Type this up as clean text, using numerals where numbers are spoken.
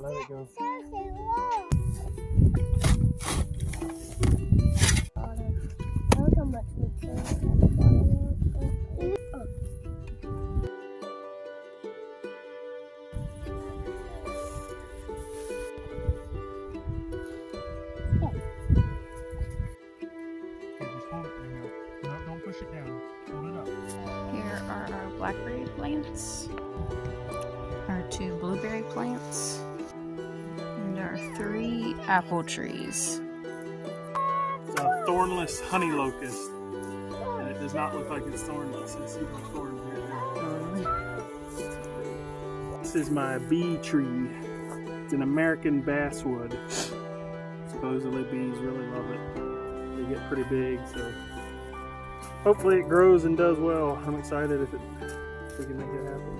let it go. Just hold it right now. No, don't push it down. Hold it up. Here are our blackberry plants, our 2 blueberry plants, and our 3 apple trees. It's a thornless honey locust. And it does not look like it's thornless. I see no thorns right there. This is my bee tree. It's an American basswood. Supposedly bees really love it. They get pretty big, so hopefully it grows and does well. I'm excited if we can make it happen.